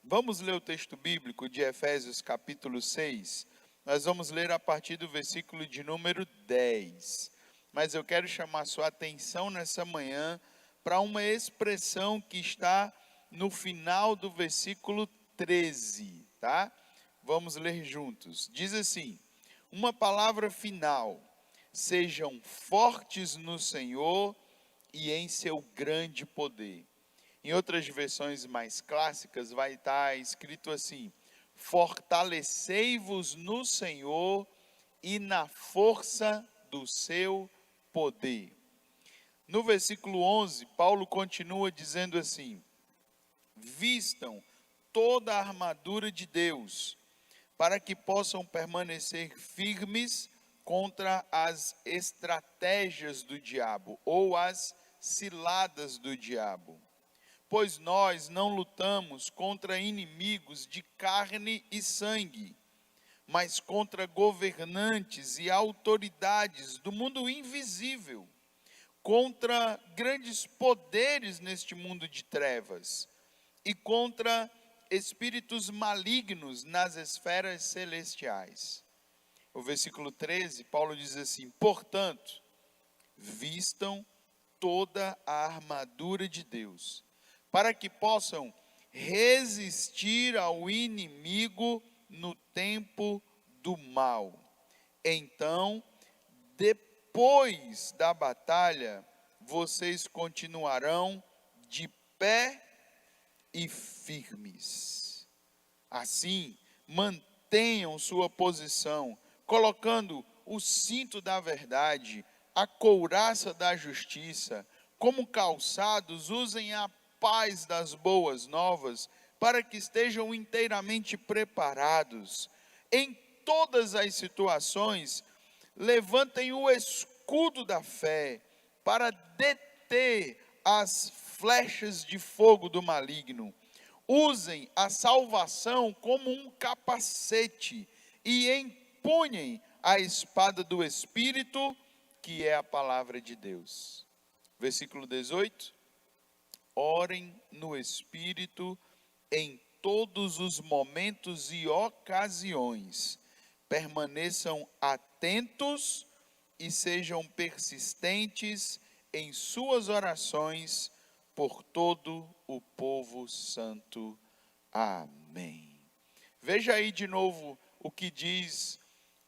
Vamos ler o texto bíblico de Efésios capítulo 6. Nós vamos ler a partir do versículo de número 10. Mas eu quero chamar sua atenção nessa manhã para uma expressão que está no final do versículo 13, tá? Vamos ler juntos. Diz assim: uma palavra final: sejam fortes no Senhor e em seu grande poder. Em outras versões mais clássicas vai estar escrito assim: fortalecei-vos no Senhor e na força do seu poder. No versículo 11, Paulo continua dizendo assim: vistam toda a armadura de Deus, para que possam permanecer firmes contra as estratégias do diabo, ou as ciladas do diabo. Pois nós não lutamos contra inimigos de carne e sangue, mas contra governantes e autoridades do mundo invisível, contra grandes poderes neste mundo de trevas e contra espíritos malignos nas esferas celestiais. O versículo 13, Paulo diz assim: portanto, vistam toda a armadura de Deus, para que possam resistir ao inimigo no tempo do mal. Então, depois da batalha, vocês continuarão de pé e firmes. Assim, mantenham sua posição, colocando o cinto da verdade, a couraça da justiça, como calçados, usem a paz das boas novas, para que estejam inteiramente preparados. Em todas as situações, levantem o escudo da fé, para deter as flechas de fogo do maligno. Usem a salvação como um capacete e empunhem a espada do Espírito, que é a palavra de Deus. Versículo 18. Orem no Espírito em todos os momentos e ocasiões. Permaneçam atentos e sejam persistentes em suas orações por todo o povo santo. Amém. Veja aí de novo o que diz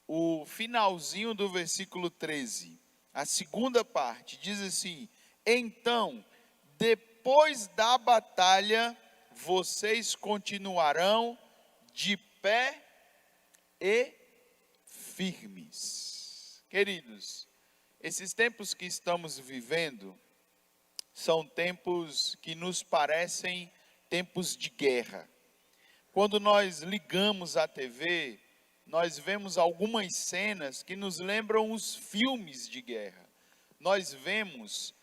o finalzinho do versículo 13. A segunda parte diz assim: então, depois da batalha, vocês continuarão de pé e firmes. Queridos, esses tempos que estamos vivendo são tempos que nos parecem tempos de guerra. Quando nós ligamos a TV, nós vemos algumas cenas que nos lembram os filmes de guerra. Nós vemos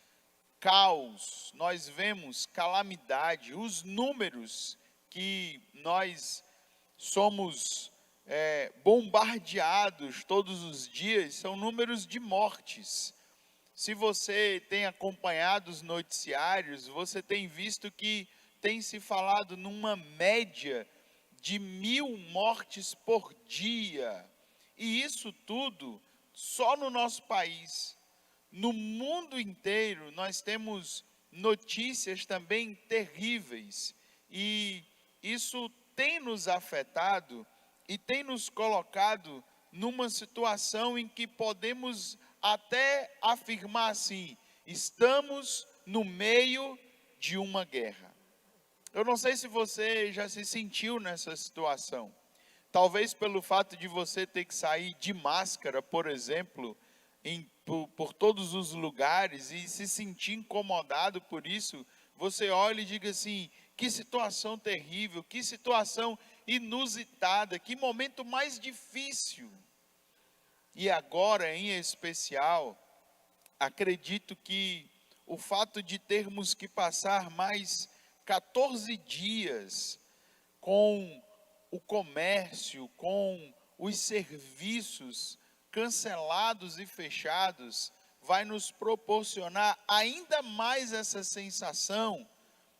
caos, nós vemos calamidade, os números que nós somos bombardeados todos os dias são números de mortes. Se você tem acompanhado os noticiários, você tem visto que tem se falado numa média de 1.000 mortes por dia. E isso tudo só no nosso país. No mundo inteiro nós temos notícias também terríveis. E isso tem nos afetado e tem nos colocado numa situação em que podemos até afirmar assim: estamos no meio de uma guerra. Eu não sei se você já se sentiu nessa situação. Talvez pelo fato de você ter que sair de máscara, por exemplo, por todos os lugares e se sentir incomodado por isso, você olha e diga assim: que situação terrível, que situação inusitada, que momento mais difícil. E agora, em especial, acredito que o fato de termos que passar mais 14 dias com o comércio, com os serviços cancelados e fechados, vai nos proporcionar ainda mais essa sensação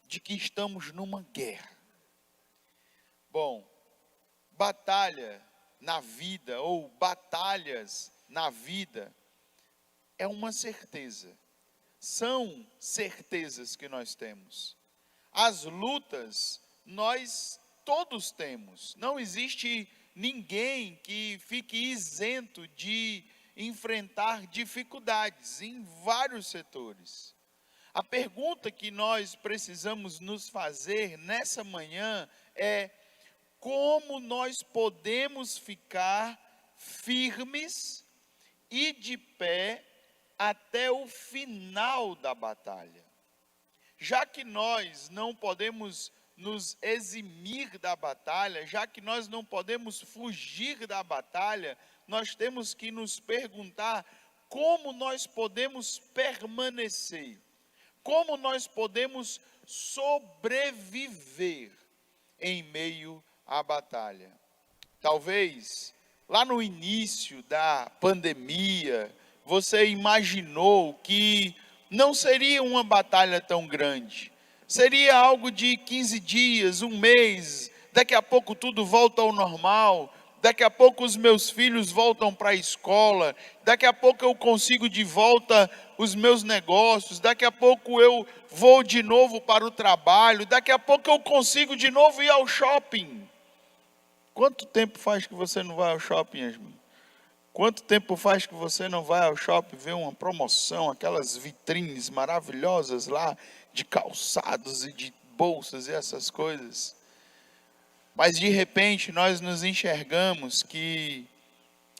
de que estamos numa guerra. Bom, batalha na vida ou batalhas na vida é uma certeza. São certezas que nós temos. As lutas nós todos temos. Não existe ninguém que fique isento de enfrentar dificuldades em vários setores. A pergunta que nós precisamos nos fazer nessa manhã é: como nós podemos ficar firmes e de pé até o final da batalha? Já que nós não podemos nos eximir da batalha, já que nós não podemos fugir da batalha, nós temos que nos perguntar como nós podemos permanecer, como nós podemos sobreviver em meio à batalha. Talvez lá no início da pandemia, você imaginou que não seria uma batalha tão grande. Seria algo de 15 dias, um mês, daqui a pouco tudo volta ao normal, daqui a pouco os meus filhos voltam para a escola, daqui a pouco eu consigo de volta os meus negócios, daqui a pouco eu vou de novo para o trabalho, daqui a pouco eu consigo de novo ir ao shopping. Quanto tempo faz que você não vai ao shopping, Yasmin? Quanto tempo faz que você não vai ao shopping ver uma promoção, aquelas vitrines maravilhosas lá, de calçados e de bolsas e essas coisas? Mas de repente nós nos enxergamos que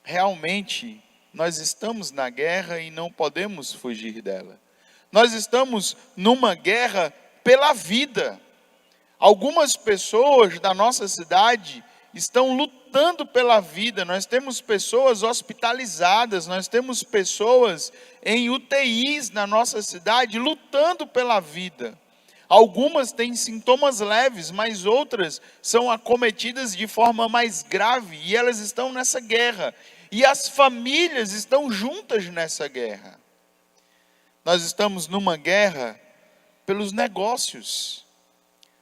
realmente nós estamos na guerra e não podemos fugir dela. Nós estamos numa guerra pela vida. Algumas pessoas da nossa cidade estão lutando pela vida. Nós temos pessoas hospitalizadas, nós temos pessoas em UTIs na nossa cidade lutando pela vida. Algumas têm sintomas leves, mas outras são acometidas de forma mais grave e elas estão nessa guerra. E as famílias estão juntas nessa guerra. Nós estamos numa guerra pelos negócios.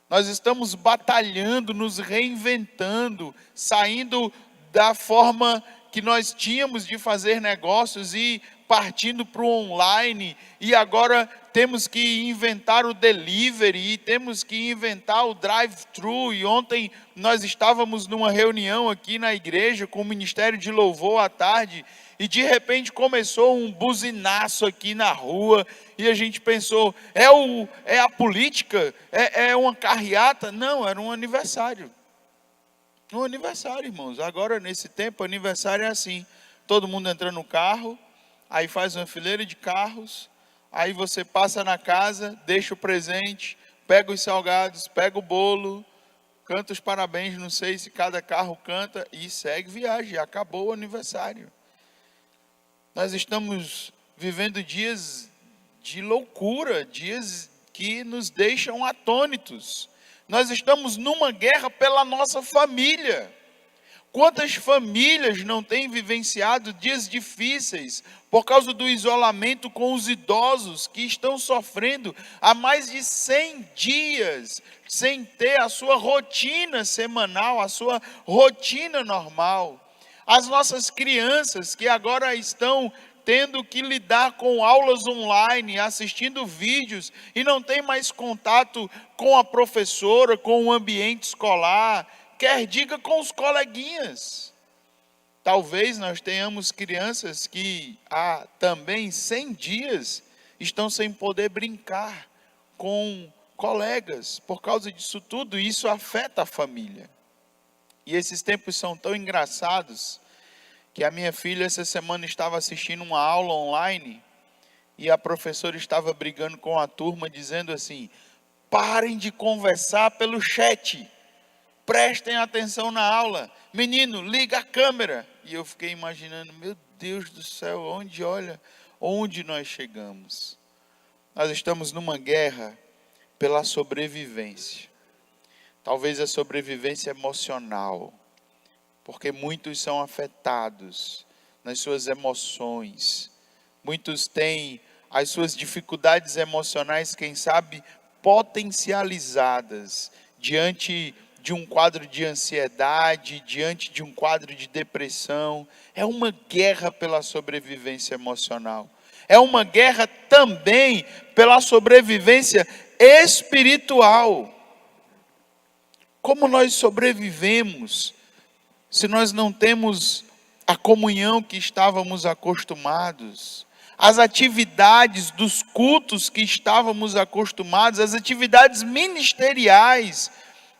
Nós estamos batalhando, nos reinventando, saindo da forma que nós tínhamos de fazer negócios e partindo para o online. E agora temos que inventar o delivery, e temos que inventar o drive-thru. E ontem nós estávamos numa reunião aqui na igreja com o Ministério de Louvor à tarde. E de repente começou um buzinaço aqui na rua, e a gente pensou, é a política? É uma carreata? Não, era um aniversário. Um aniversário, irmãos. Agora, nesse tempo, aniversário é assim, todo mundo entra no carro, aí faz uma fileira de carros, aí você passa na casa, deixa o presente, pega os salgados, pega o bolo, canta os parabéns, não sei se cada carro canta, e segue viagem, acabou o aniversário. Nós estamos vivendo dias de loucura, dias que nos deixam atônitos. Nós estamos numa guerra pela nossa família. Quantas famílias não têm vivenciado dias difíceis por causa do isolamento com os idosos que estão sofrendo há mais de 100 dias, sem ter a sua rotina semanal, a sua rotina normal. As nossas crianças que agora estão tendo que lidar com aulas online, assistindo vídeos e não tem mais contato com a professora, com o ambiente escolar, quer diga com os coleguinhas. Talvez nós tenhamos crianças que há também 100 dias estão sem poder brincar com colegas. Por causa disso tudo, isso afeta a família. E esses tempos são tão engraçados que a minha filha essa semana estava assistindo uma aula online e a professora estava brigando com a turma dizendo assim: parem de conversar pelo chat, prestem atenção na aula, menino, liga a câmera. E eu fiquei imaginando, meu Deus do céu, onde nós chegamos? Nós estamos numa guerra pela sobrevivência. Talvez a sobrevivência emocional, porque muitos são afetados nas suas emoções. Muitos têm as suas dificuldades emocionais, quem sabe, potencializadas diante de um quadro de ansiedade, diante de um quadro de depressão. É uma guerra pela sobrevivência emocional. É uma guerra também pela sobrevivência espiritual. Como nós sobrevivemos se nós não temos a comunhão que estávamos acostumados, as atividades dos cultos que estávamos acostumados, as atividades ministeriais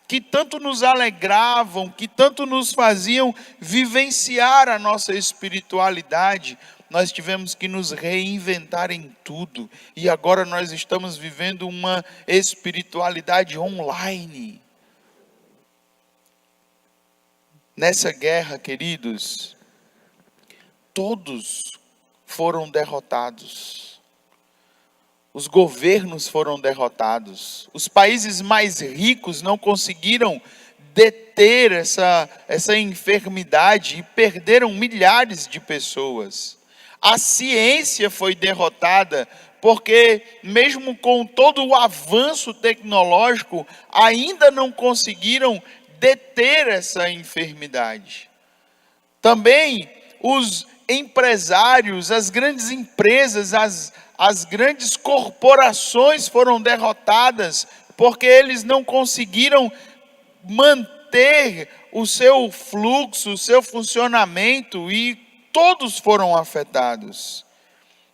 que tanto nos alegravam, que tanto nos faziam vivenciar a nossa espiritualidade? Nós tivemos que nos reinventar em tudo, e agora nós estamos vivendo uma espiritualidade online. Nessa guerra, queridos, todos foram derrotados. Os governos foram derrotados. Os países mais ricos não conseguiram deter essa enfermidade e perderam milhares de pessoas. A ciência foi derrotada, porque mesmo com todo o avanço tecnológico, ainda não conseguiram deter essa enfermidade. Também os empresários, as grandes empresas, as grandes corporações foram derrotadas, porque eles não conseguiram manter o seu fluxo, o seu funcionamento, e todos foram afetados.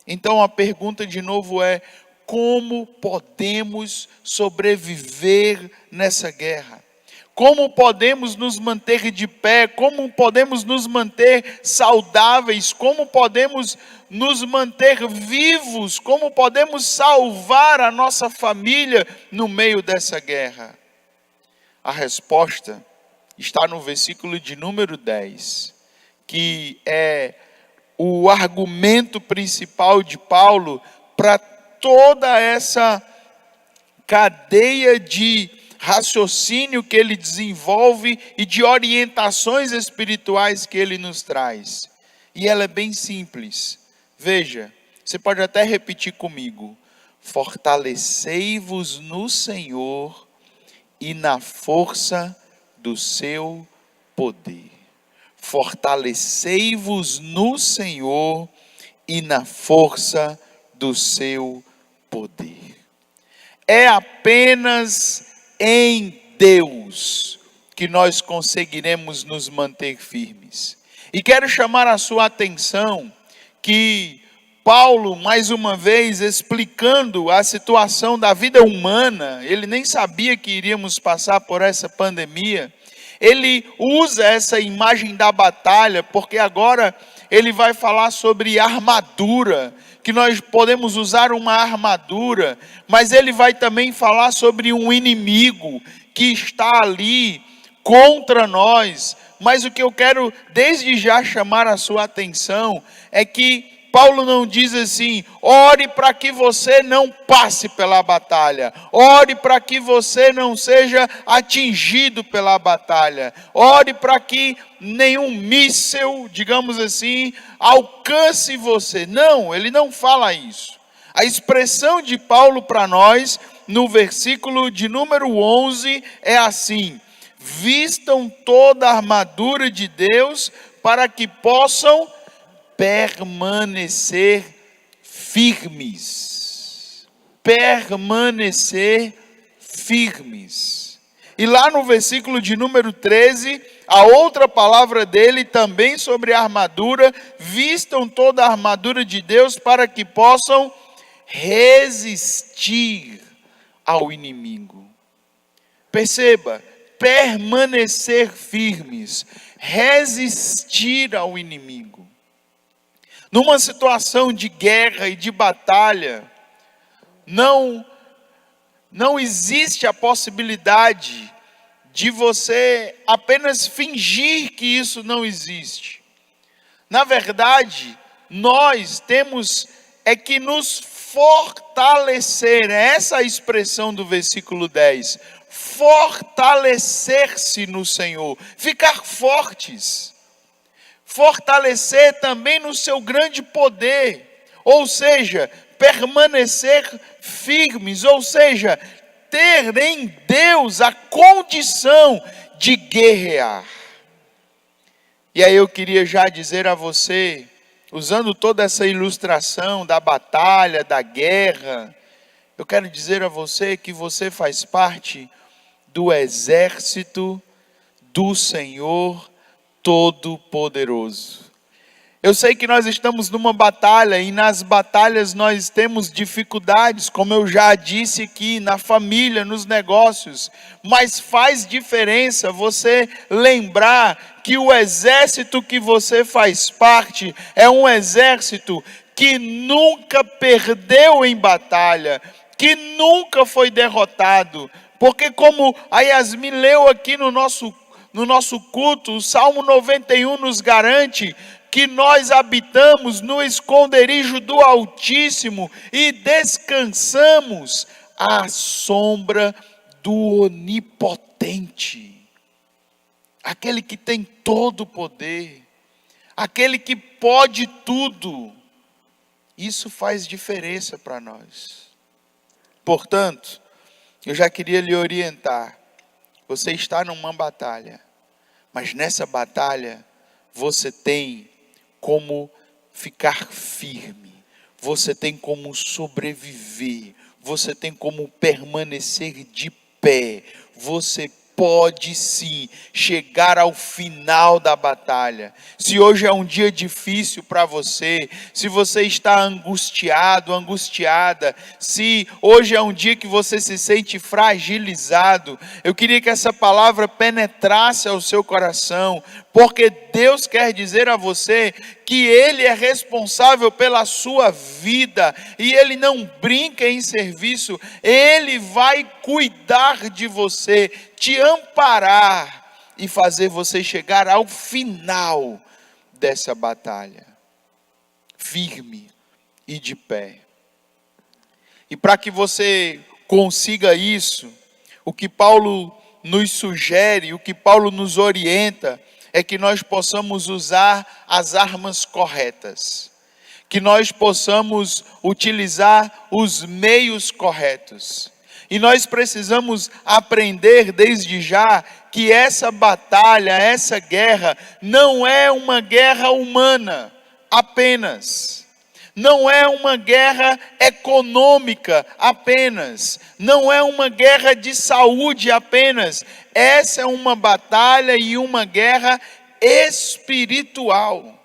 Então a pergunta de novo é: como podemos sobreviver nessa guerra? Como podemos nos manter de pé? Como podemos nos manter saudáveis? Como podemos nos manter vivos? Como podemos salvar a nossa família no meio dessa guerra? A resposta está no versículo de número 10, que é o argumento principal de Paulo para toda essa cadeia de raciocínio que ele desenvolve e de orientações espirituais que ele nos traz. E ela é bem simples. Veja, você pode até repetir comigo: fortalecei-vos no Senhor e na força do seu poder. Fortalecei-vos no Senhor e na força do seu poder. É apenas em Deus que nós conseguiremos nos manter firmes. E quero chamar a sua atenção que Paulo, mais uma vez, explicando a situação da vida humana, ele nem sabia que iríamos passar por essa pandemia. Ele usa essa imagem da batalha, porque agora ele vai falar sobre armadura, que nós podemos usar uma armadura, mas ele vai também falar sobre um inimigo que está ali contra nós. Mas o que eu quero desde já chamar a sua atenção é que Paulo não diz assim: ore para que você não passe pela batalha, ore para que você não seja atingido pela batalha, ore para que nenhum míssil, digamos assim, alcance você. Não, ele não fala isso. A expressão de Paulo para nós, no versículo de número 11, é assim: vistam toda a armadura de Deus para que possam permanecer firmes. Permanecer firmes. E lá no versículo de número 13, a outra palavra dele também sobre a armadura: vistam toda a armadura de Deus para que possam resistir ao inimigo. Perceba, permanecer firmes, resistir ao inimigo. Numa situação de guerra e de batalha, não existe a possibilidade de você apenas fingir que isso não existe. Na verdade, nós temos que nos fortalecer. Essa é a expressão do versículo 10. Fortalecer-se no Senhor, ficar fortes. Fortalecer também no seu grande poder, ou seja, permanecer firmes, ou seja, ter em Deus a condição de guerrear. E aí eu queria já dizer a você, usando toda essa ilustração da batalha, da guerra, eu quero dizer a você que você faz parte do exército do Senhor Todo-Poderoso. Eu sei que nós estamos numa batalha e nas batalhas nós temos dificuldades, como eu já disse aqui, na família, nos negócios. Mas faz diferença você lembrar que o exército que você faz parte é um exército que nunca perdeu em batalha, que nunca foi derrotado. Porque como a Yasmin leu aqui no nosso culto, o Salmo 91 nos garante que nós habitamos no esconderijo do Altíssimo e descansamos à sombra do Onipotente. Aquele que tem todo o poder, aquele que pode tudo. Isso faz diferença para nós. Portanto, eu já queria lhe orientar. Você está numa batalha, mas nessa batalha você tem como ficar firme, você tem como sobreviver, você tem como permanecer de pé, você pode sim chegar ao final da batalha. Se hoje é um dia difícil para você, se você está angustiado, angustiada, se hoje é um dia que você se sente fragilizado, eu queria que essa palavra penetrasse ao seu coração, porque Deus quer dizer a você que Ele é responsável pela sua vida, e Ele não brinca em serviço, Ele vai cuidar de você, te amparar e fazer você chegar ao final dessa batalha, firme e de pé. E para que você consiga isso, o que Paulo nos sugere, o que Paulo nos orienta, é que nós possamos usar as armas corretas, que nós possamos utilizar os meios corretos. E nós precisamos aprender desde já que essa batalha, essa guerra, não é uma guerra humana apenas. Não é uma guerra econômica apenas. Não é uma guerra de saúde apenas. Essa é uma batalha e uma guerra espiritual.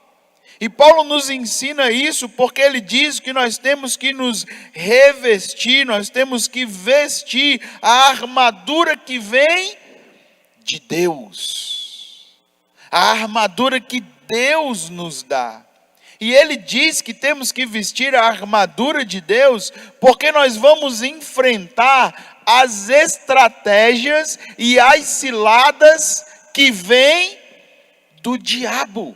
E Paulo nos ensina isso porque ele diz que nós temos que nos revestir, nós temos que vestir a armadura que vem de Deus. A armadura que Deus nos dá. E ele diz que temos que vestir a armadura de Deus porque nós vamos enfrentar as estratégias e as ciladas que vêm do diabo.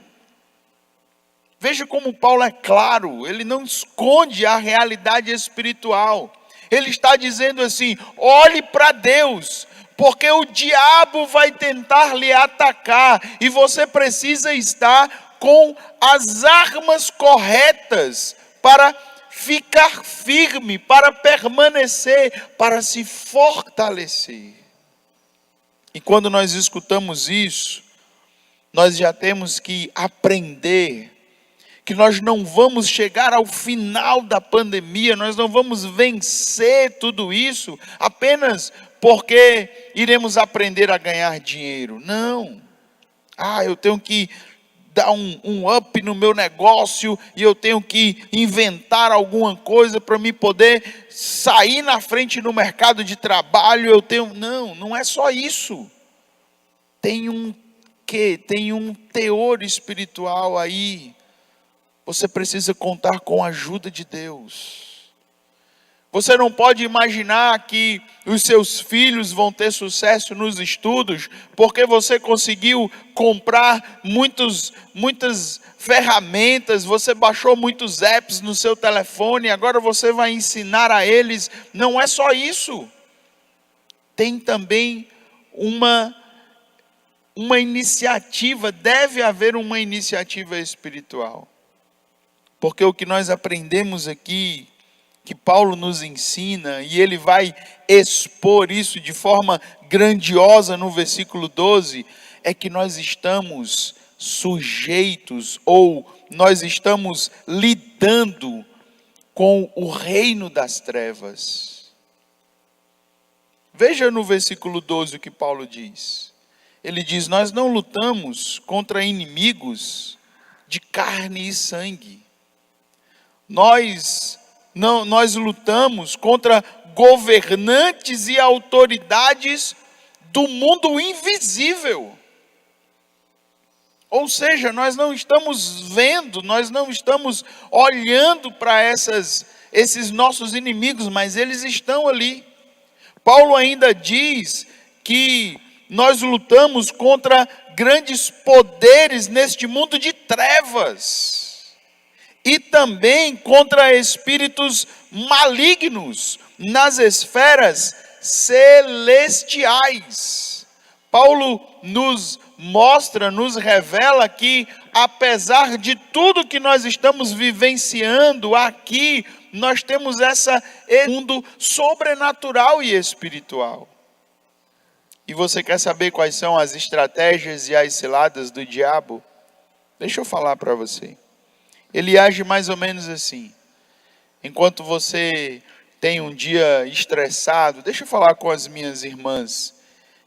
Veja como Paulo é claro, ele não esconde a realidade espiritual. Ele está dizendo assim: olhe para Deus, porque o diabo vai tentar lhe atacar, e você precisa estar com as armas corretas para ficar firme, para permanecer, para se fortalecer. E quando nós escutamos isso, nós já temos que aprender que nós não vamos chegar ao final da pandemia, nós não vamos vencer tudo isso apenas porque iremos aprender a ganhar dinheiro. Não. Eu tenho que dar um up no meu negócio e eu tenho que inventar alguma coisa para me poder sair na frente no mercado de trabalho. Não é só isso. Tem um teor espiritual aí. Você precisa contar com a ajuda de Deus. Você não pode imaginar que os seus filhos vão ter sucesso nos estudos porque você conseguiu comprar muitas ferramentas, você baixou muitos apps no seu telefone, agora você vai ensinar a eles. Não é só isso. Tem também uma iniciativa, deve haver uma iniciativa espiritual. Porque o que nós aprendemos aqui, que Paulo nos ensina, e ele vai expor isso de forma grandiosa no versículo 12, é que nós estamos sujeitos, ou nós estamos lidando com o reino das trevas. Veja no versículo 12 o que Paulo diz. Ele diz: nós não lutamos contra inimigos de carne e sangue. Nós lutamos contra governantes e autoridades do mundo invisível. Ou seja, nós não estamos vendo, nós não estamos olhando para esses nossos inimigos, mas eles estão ali. Paulo ainda diz que nós lutamos contra grandes poderes neste mundo de trevas. E também contra espíritos malignos nas esferas celestiais. Paulo nos mostra, nos revela que, apesar de tudo que nós estamos vivenciando aqui, nós temos esse mundo sobrenatural e espiritual. E você quer saber quais são as estratégias e as ciladas do diabo? Deixa eu falar para você. Ele age mais ou menos assim. Enquanto você tem um dia estressado, deixa eu falar com as minhas irmãs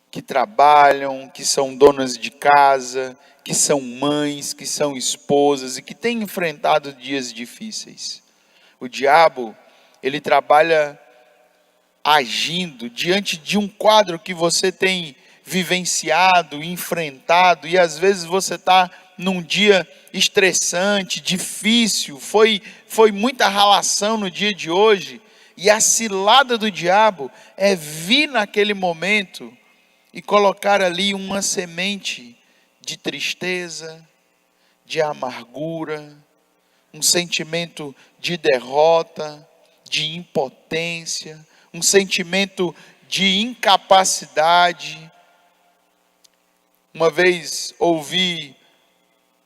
que trabalham, que são donas de casa, que são mães, que são esposas e que têm enfrentado dias difíceis. O diabo, ele trabalha agindo diante de um quadro que você tem vivenciado, enfrentado, e às vezes você está num dia estressante, difícil, foi muita ralação no dia de hoje, e a cilada do diabo é vir naquele momento e colocar ali uma semente de tristeza, de amargura, um sentimento de derrota, de impotência, um sentimento de incapacidade. Uma vez ouvi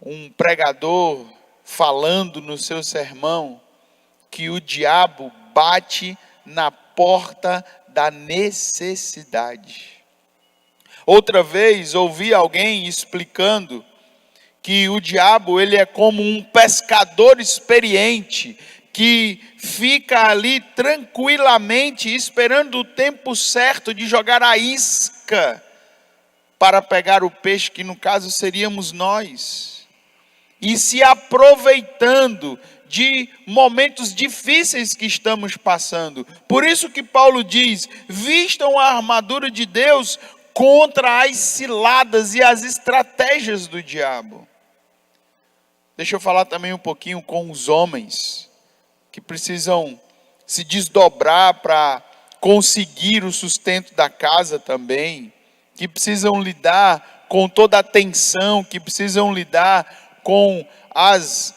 um pregador falando no seu sermão que o diabo bate na porta da necessidade. Outra vez ouvi alguém explicando que o diabo, ele é como um pescador experiente que fica ali tranquilamente esperando o tempo certo de jogar a isca para pegar o peixe, que no caso seríamos nós, e se aproveitando de momentos difíceis que estamos passando. Por isso que Paulo diz: vistam a armadura de Deus contra as ciladas e as estratégias do diabo. Deixa eu falar também um pouquinho com os homens que precisam se desdobrar para conseguir o sustento da casa também, que precisam lidar com toda a tensão, que precisam lidar com as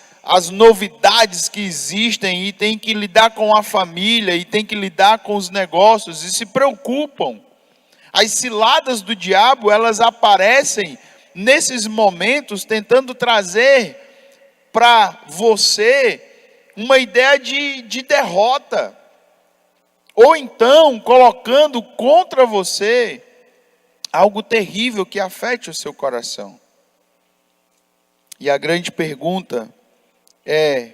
novidades que existem, e tem que lidar com a família, e tem que lidar com os negócios, e se preocupam. As ciladas do diabo, elas aparecem nesses momentos tentando trazer para você uma ideia de derrota, ou então colocando contra você algo terrível que afete o seu coração. E a grande pergunta é: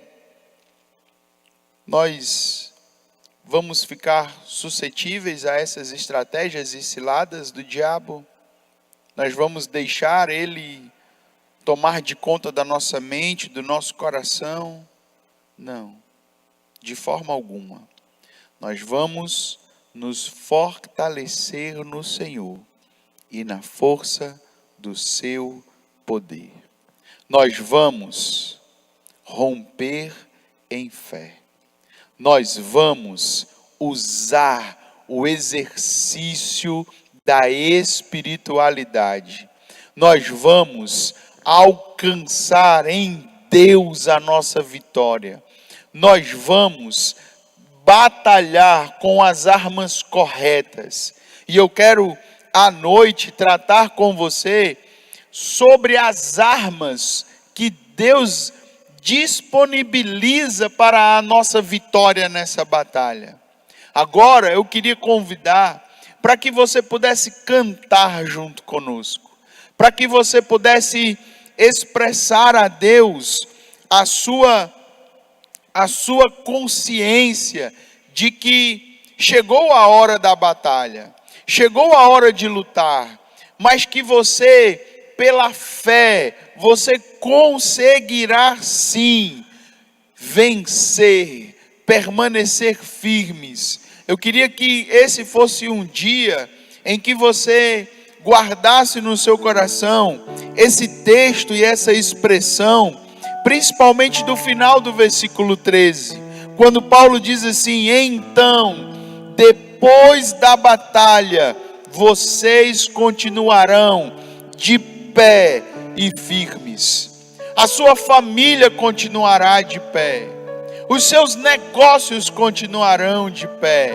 nós vamos ficar suscetíveis a essas estratégias e ciladas do diabo? Nós vamos deixar ele tomar de conta da nossa mente, do nosso coração? Não, de forma alguma. Nós vamos nos fortalecer no Senhor e na força do seu poder. Nós vamos romper em fé. Nós vamos usar o exercício da espiritualidade. Nós vamos alcançar em Deus a nossa vitória. Nós vamos batalhar com as armas corretas. E eu quero à noite tratar com você sobre as armas que Deus disponibiliza para a nossa vitória nessa batalha. Agora eu queria convidar para que você pudesse cantar junto conosco, para que você pudesse expressar a Deus a sua consciência de que chegou a hora da batalha, chegou a hora de lutar, mas que você, pela fé, você conseguirá sim vencer, permanecer firmes. Eu queria que esse fosse um dia em que você guardasse no seu coração esse texto e essa expressão, principalmente do final do versículo 13, quando Paulo diz assim: então, depois da batalha, vocês continuarão de pé e firmes. A sua família continuará de pé. Os seus negócios continuarão de pé.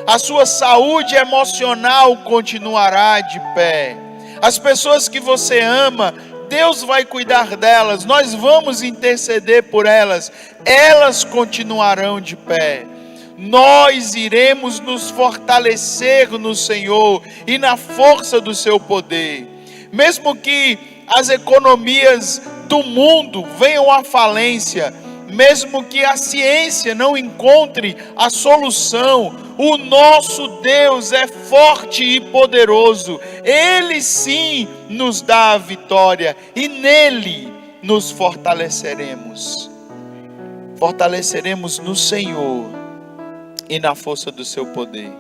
A sua saúde emocional continuará de pé. As pessoas que você ama, Deus vai cuidar delas. Nós vamos interceder por elas. Elas continuarão de pé. Nós iremos nos fortalecer no Senhor e na força do seu poder. Mesmo que as economias do mundo venham à falência, mesmo que a ciência não encontre a solução, o nosso Deus é forte e poderoso. Ele sim nos dá a vitória e nele nos fortaleceremos. Fortaleceremos no Senhor e na força do seu poder.